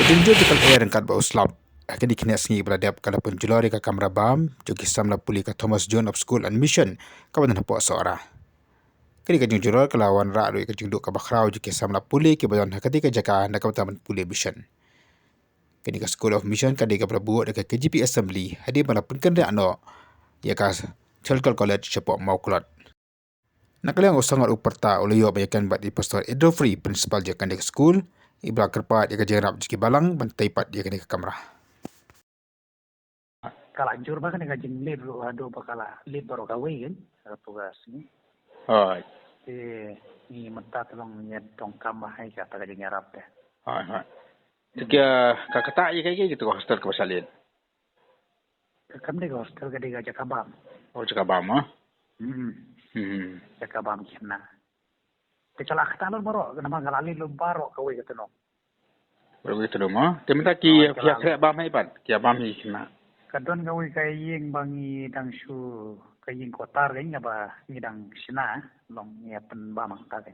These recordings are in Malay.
Kajunjo jikal air angkat ba uslap. Akan dikini asngi beradab kala penjulari ka kamera bam, joki samla puli ka Thomas John of School and Mission, kawanan hapo seorang. Kini kajung juror kelawan ra'ru kajung duk ka bakrau joki samla puli ke badan hakati ka jaka nak kawanan puli mission. Kini ka School of Mission kadi ka berbuat dekat KGP Assembly, hadir malapun kende ano, ya ka Chalkal College cepo mau kulot. Nakaliang usangat uperta oleh yo bayakan bat di Pastor Edo Free, principal jakan dek school, ibra kerpat ya jerap jiki balang bantai pat dia kena ke kamera. Kala jur bahkan nga jing lead ro ado bakala lead baro kawe kan tugas ni. Hai. Ni mata tolong nyet tong kambah hai kata jing arab deh. Hai. Tiga kakata ye kayak gitu hostel ke pasalin. Kam deh hostel ke dega Jakabam. Oh Jakabam ah. Jakabam kena. Kecala kata lo baro kenapa ngalali lo baro kawe kata no. Baro itu dong ah. Tempat ki kira bam hai pan. Kira bam ni kena. Kadon kawe kaying bangi dang su kaying kotar kaying apa ngidang sina long ya pen bamang kate.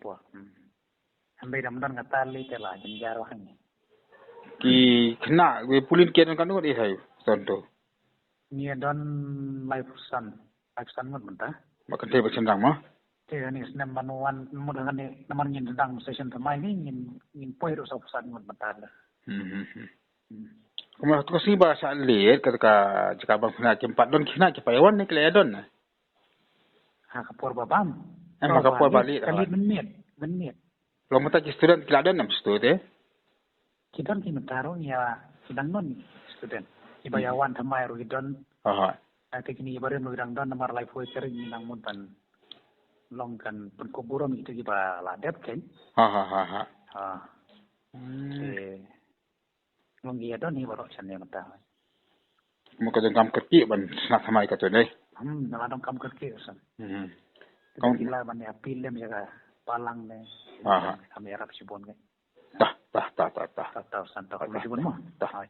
Puak. Sampai dalam ngatali telah jenjar wahang. Ki kena we pulin kian kan ngot isai contoh. Ni don life sun ngot mentah. Makan teh bersendang mah. Teh ni senam manuan mudah ni namar ngin sedang session temai ni ngin poiro sa pusat ngot mentah. Kemudian tu kasi bahasa lihat ketika jika bang kena cempat don kena cepayawan ni kelaya don. Ha kapur babam. Kapur balik. Kali menit. Kalau mata student kelaya don nam student. Kita ni mentaro ya sedang non student. Ibayawan temai ro don. Nanti kini ibarat mengidang don namar life worker ni nang muntan longkan penkuburan itu kita ladap kan. Longgi don ni baru sana mentah. Muka jengkam kerki ban nak samai kata ni. Naladong kam kerki san. Kila ban ya film ya palang ni. Kami harap sibon kan. Dah. Tahu santai. Sibon mah. Dah.